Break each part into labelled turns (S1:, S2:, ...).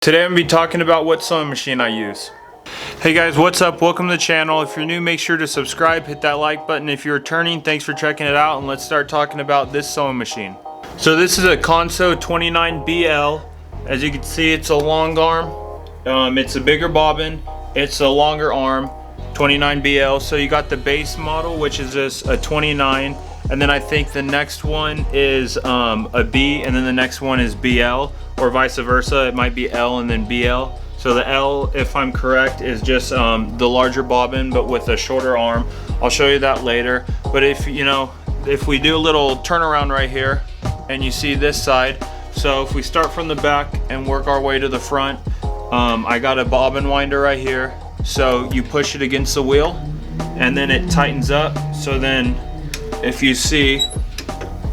S1: Today I'm going to be talking about what sewing machine I use. Hey guys, what's up? Welcome to the channel. If you're new, make sure to subscribe, hit that like button. If you're returning, thanks for checking it out, and let's start talking about this sewing machine. So this is a Consew 29BL. As you can see, it's a long arm. It's a bigger bobbin. It's a longer arm, 29BL. So you got the base model, which is just a 29, and then I think the next one is a B, and then the next one is BL, or vice versa. It might be L and then BL. So the L, if I'm correct, is just the larger bobbin, but with a shorter arm. I'll show you that later. But if we do a little turnaround right here, and you see this side, so if we start from the back and work our way to the front, I got a bobbin winder right here. So you push it against the wheel, and then it tightens up. So then, if you see,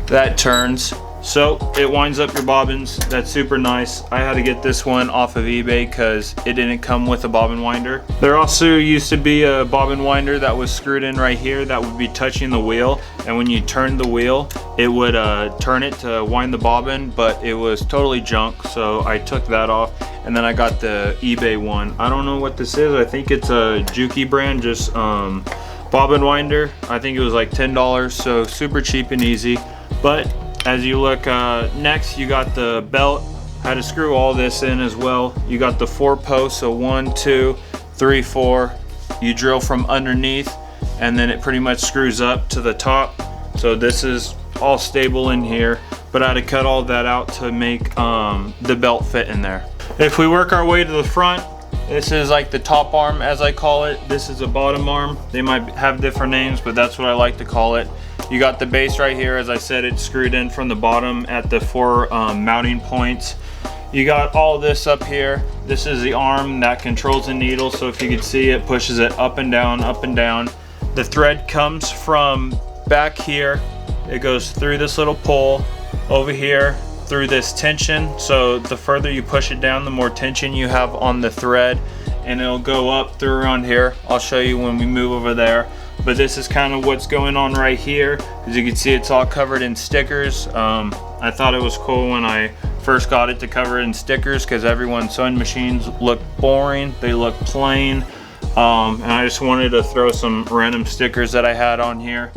S1: that turns. So it winds up your bobbins. That's super nice. I had to get this one off of eBay because it didn't come with a bobbin winder. There also used to be a bobbin winder that was screwed in right here that would be touching the wheel, and when you turned the wheel it would turn it to wind the bobbin, but it was totally junk, so I took that off. And then I got the eBay one. I don't know what this is. I think it's a Juki brand, just bobbin winder. I think it was like $10, so super cheap and easy. But as you look next, you got the belt. I had to screw all this in as well. You got the 4 posts, so 1, 2, 3, 4. You drill from underneath, and then it pretty much screws up to the top. So this is all stable in here, but I had to cut all that out to make the belt fit in there. If we work our way to the front, this is like the top arm, as I call it. This is a bottom arm. They might have different names, but that's what I like to call it. You got the base right here. As I said, it's screwed in from the bottom at the 4 mounting points. You got all this up here. This is the arm that controls the needle. So if you can see, it pushes it up and down, up and down. The thread comes from back here. It goes through this little pole over here, through this tension. So the further you push it down, the more tension you have on the thread, and it'll go up through around here. I'll show you when we move over there. But this is kind of what's going on right here. As you can see, it's all covered in stickers. I thought it was cool when I first got it to cover it in stickers, because everyone's sewing machines look boring, they look plain, and I just wanted to throw some random stickers that I had on here.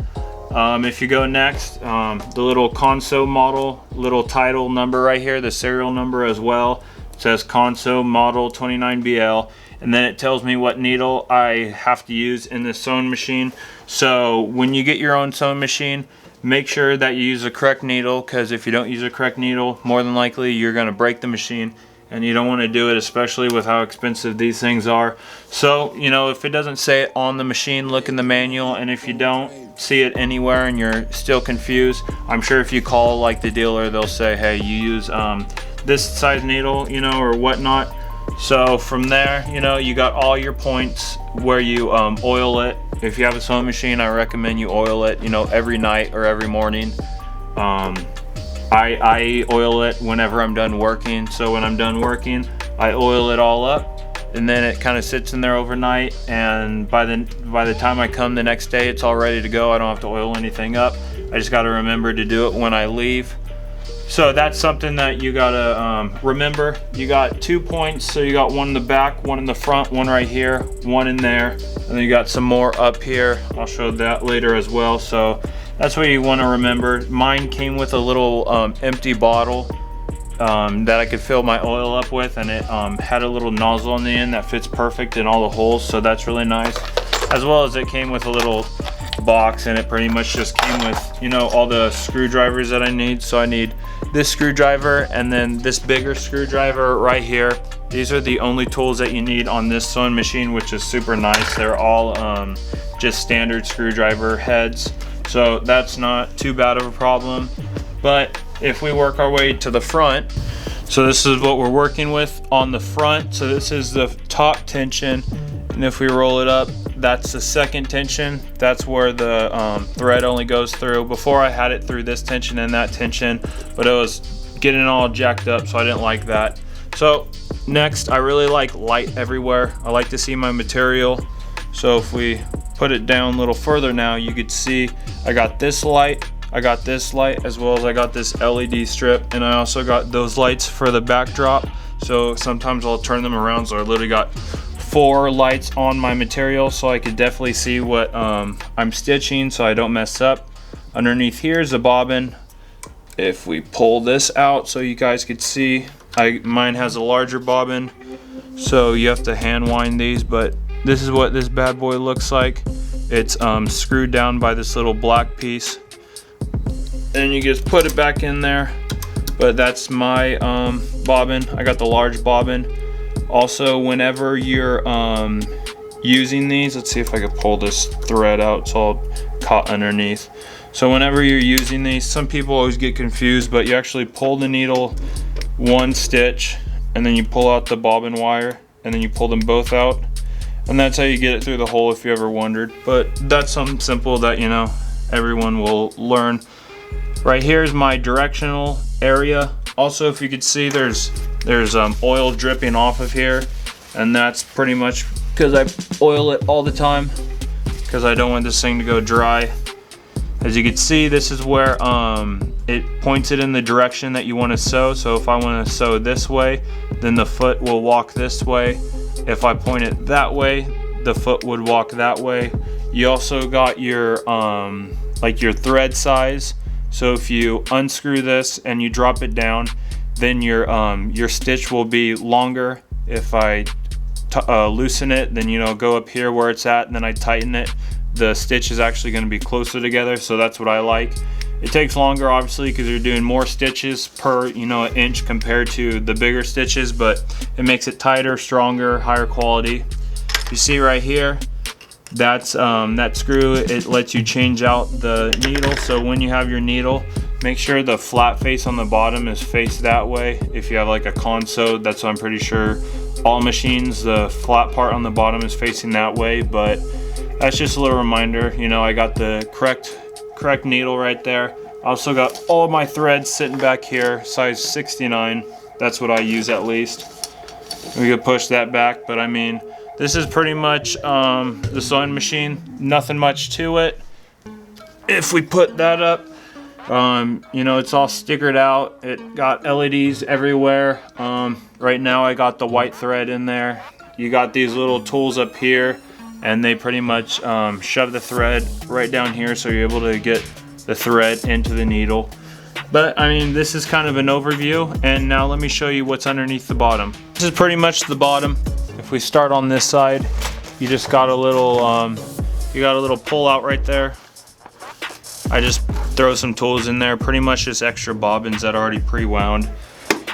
S1: If you go next, the little Consew model, little title number right here, the serial number as well. It says Consew model 29BL, and then it tells me what needle I have to use in this sewing machine. So when you get your own sewing machine, make sure that you use the correct needle, because if you don't use the correct needle, more than likely you're going to break the machine, and you don't want to do it, especially with how expensive these things are. So, if it doesn't say it on the machine, look in the manual, and if you don't see it anywhere and you're still confused, I'm sure if you call like the dealer, they'll say, hey, you use this size needle, or whatnot. So from there, you got all your points where you oil it. If you have a sewing machine, I recommend you oil it, every night or every morning. I oil it whenever I'm done working. So when I'm done working, I oil it all up, and then it kind of sits in there overnight, and by the time I come the next day, it's all ready to go. I don't have to oil anything up. I just got to remember to do it when I leave. So that's something that you gotta remember. You got 2 points, so you got one in the back, one in the front, one right here, one in there, and then you got some more up here. I'll show that later as well. So that's what you want to remember. Mine came with a little empty bottle that I could fill my oil up with, and it had a little nozzle on the end that fits perfect in all the holes, so that's really nice. As well as it came with a little box, and it pretty much just came with all the screwdrivers that I need. So I need this screwdriver, and then this bigger screwdriver right here. These are the only tools that you need on this sewing machine, which is super nice. They're all just standard screwdriver heads, so that's not too bad of a problem. But if we work our way to the front, so this is what we're working with on the front. So this is the top tension, and if we roll it up, that's the second tension. That's where the thread only goes through. Before I had it through this tension and that tension, but it was getting all jacked up, so I didn't like that. So next, I really like light everywhere. I like to see my material. So if we put it down a little further now, you could see I got this light, I got this light, as well as I got this LED strip, and I also got those lights for the backdrop. So sometimes I'll turn them around, so I literally got 4 lights on my material, so I could definitely see what I'm stitching so I don't mess up. Underneath here is a bobbin. If we pull this out so you guys could see, mine has a larger bobbin, so you have to hand wind these, but this is what this bad boy looks like. It's screwed down by this little black piece, and you just put it back in there. But that's my bobbin. I got the large bobbin. Also, whenever you're using these, let's see if I can pull this thread out. It's all caught underneath. So whenever you're using these, some people always get confused, but you actually pull the needle 1 stitch, and then you pull out the bobbin wire, and then you pull them both out, and that's how you get it through the hole, if you ever wondered. But that's something simple that, you know, everyone will learn. Right here is my directional area. Also, if you could see, there's oil dripping off of here, and that's pretty much because I oil it all the time because I don't want this thing to go dry. As you can see, this is where it points it in the direction that you want to sew. So if I want to sew this way, then the foot will walk this way. If I point it that way, the foot would walk that way. You also got your like your thread size. So if you unscrew this and you drop it down, then your stitch will be longer. If I loosen it, then, you know, go up here where it's at, and then I tighten it, the stitch is actually going to be closer together. So that's what I like. It takes longer, obviously, because you're doing more stitches per, you know, an inch compared to the bigger stitches, but it makes it tighter, stronger, higher quality. You see right here, that's that screw, it lets you change out the needle. So when you have your needle, make sure the flat face on the bottom is faced that way. If you have like a console, that's what I'm pretty sure all machines, the flat part on the bottom is facing that way. But that's just a little reminder, you know, I got the correct needle right there. I also got all of my threads sitting back here, size 69. That's what I use at least. We could push that back, but I mean, this is pretty much the sewing machine. Nothing much to it. If we put that up, you know, it's all stickered out. It got LEDs everywhere. Right now I got the white thread in there. You got these little tools up here, and they pretty much shove the thread right down here, so you're able to get the thread into the needle. But I mean, this is kind of an overview, and now let me show you what's underneath the bottom. This is pretty much the bottom. If we start on this side, you just got a little pull out right there. I just throw some tools in there, pretty much just extra bobbins that are already pre-wound.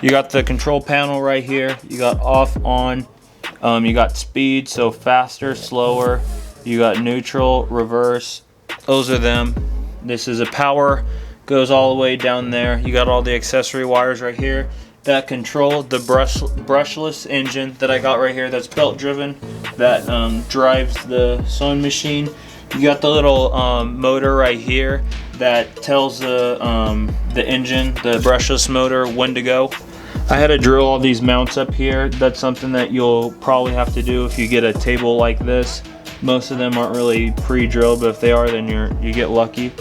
S1: You got the control panel right here. You got off, on. You got speed, so faster, slower. You got neutral, reverse. Those are them. This is a power, goes all the way down there. You got all the accessory wires right here that control the brushless engine that I got right here, that's belt driven, that drives the sewing machine. You got the little motor right here that tells the engine, the brushless motor, when to go. I had to drill all these mounts up here. That's something that you'll probably have to do if you get a table like this. Most of them aren't really pre-drilled, but if they are, then you get lucky.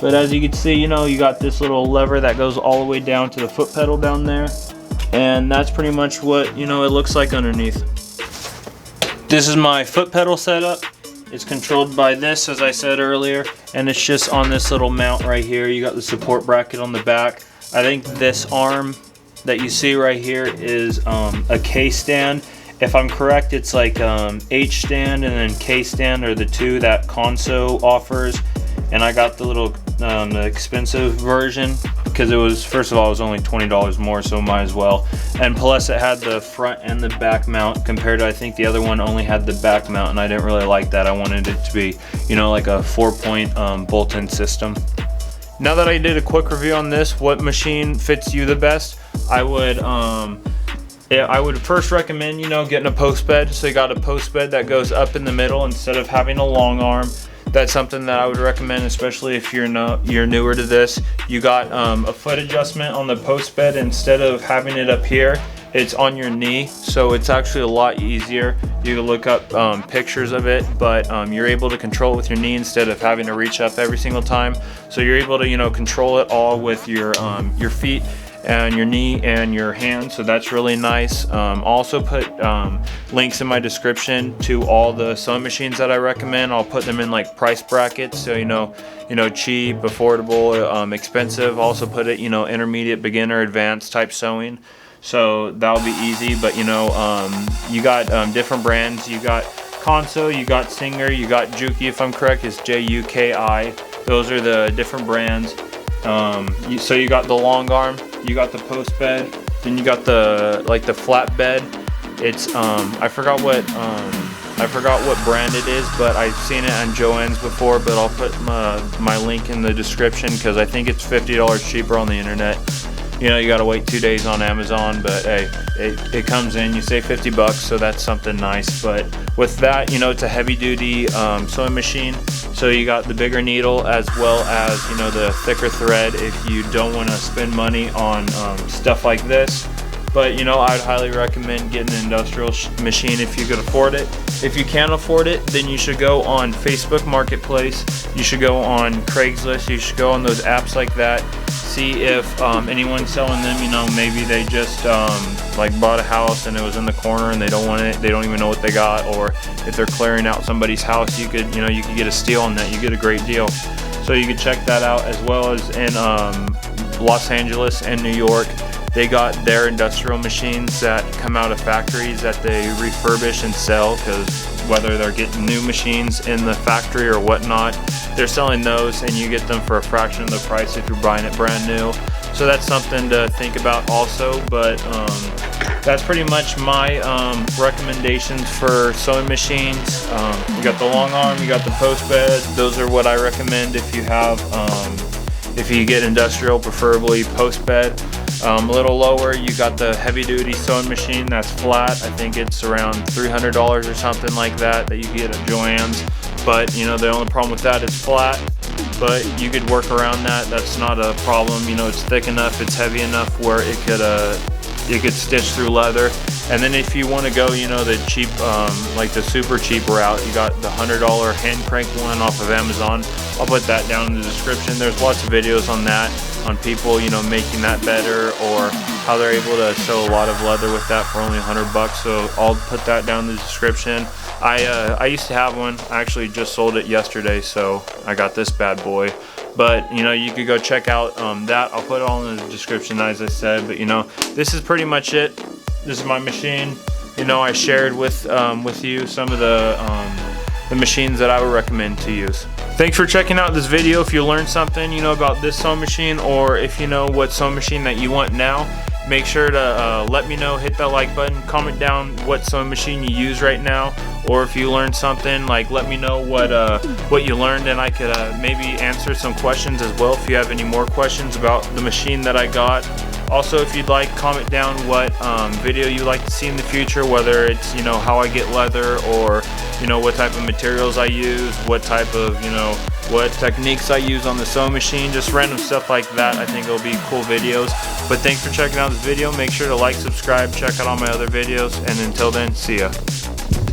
S1: But as you can see, you know, you got this little lever that goes all the way down to the foot pedal down there. And that's pretty much what, you know, it looks like underneath. This is my foot pedal setup. It's controlled by this, as I said earlier, and it's just on this little mount right here. You got the support bracket on the back. I think this arm that you see right here is a K stand. If I'm correct, it's like H stand and then K stand are the two that Conso offers. And I got the little the expensive version because it was, first of all, it was only $20 more, so might as well. And plus it had the front and the back mount compared to, I think the other one only had the back mount, and I didn't really like that. I wanted it to be, you know, like a 4-point bolt-in system. Now that I did a quick review on this, what machine fits you the best, I would first recommend, you know, getting a post bed. So you got a post bed that goes up in the middle instead of having a long arm. That's something that I would recommend, especially if you're newer to this. You got a foot adjustment on the post bed. Instead of having it up here, it's on your knee, so it's actually a lot easier. You can look up pictures of it, but you're able to control it with your knee instead of having to reach up every single time. So you're able to, you know, control it all with your feet. and your knee and your hand, so that's really nice. Also put links in my description to all the sewing machines that I recommend. I'll put them in like price brackets, so you know cheap, affordable, expensive. Also put it intermediate, beginner, advanced type sewing, so that'll be easy. But you got different brands. You got Conso, you got Singer, you got Juki, if I'm correct, it's Juki. Those are the different brands. So you got the long arm, you got the post bed, then you got the flat bed. It's I forgot what brand it is, but I've seen it on Joann's before. But I'll put my link in the description, because I think it's $50 cheaper on the internet. You gotta wait 2 days on Amazon, but hey, it comes in, you save 50 bucks, so that's something nice. But with that, it's a heavy duty sewing machine, so you got the bigger needle as well as the thicker thread if you don't want to spend money on stuff like this. But I'd highly recommend getting an industrial machine if you could afford it. If you can't afford it, then you should go on Facebook Marketplace, you should go on Craigslist, you should go on those apps like that. See if anyone's selling them. Maybe they just like bought a house and it was in the corner and they don't want it, they don't even know what they got. Or if they're clearing out somebody's house, you could get a steal on that. You get a great deal, so you could check that out. As well as in Los Angeles and New York, they got their industrial machines that come out of factories that they refurbish and sell, because whether they're getting new machines in the factory or whatnot, they're selling those, and you get them for a fraction of the price if you're buying it brand new. So that's something to think about also. But that's pretty much my recommendations for sewing machines. You got the long arm, you got the post bed. Those are what I recommend if you have if you get industrial, preferably post bed. A little lower, you got the heavy duty sewing machine that's flat. I think it's around $300 or something like that you get at Joann's. But the only problem with that is flat, but you could work around that. That's not a problem. It's thick enough, it's heavy enough where it could stitch through leather. And then if you want to go the cheap, like the super cheap route, you got the $100 hand crank one off of Amazon. I'll put that down in the description. There's lots of videos on that, on people making that better, or how they're able to sew a lot of leather with that for only $100. So I'll put that down in the description. I used to have one. I actually just sold it yesterday, so I got this bad boy. But you could go check out that. I'll put it all in the description, as I said. But this is pretty much it. This is my machine. I shared with you some of the machines that I would recommend to use. Thanks for checking out this video. If you learned something about this sewing machine, or if you know what sewing machine that you want now, make sure to let me know. Hit that like button, comment down what sewing machine you use right now, or if you learned something, like let me know what you learned, and I could maybe answer some questions as well if you have any more questions about the machine that I got. Also, if you'd like, comment down what video you like to see in the future, whether it's how I get leather, or what type of materials I use, what type of what techniques I use on the sewing machine, just random stuff like that. I think it'll be cool videos. But thanks for checking out this video. Make sure to like, subscribe, check out all my other videos, and until then, see ya.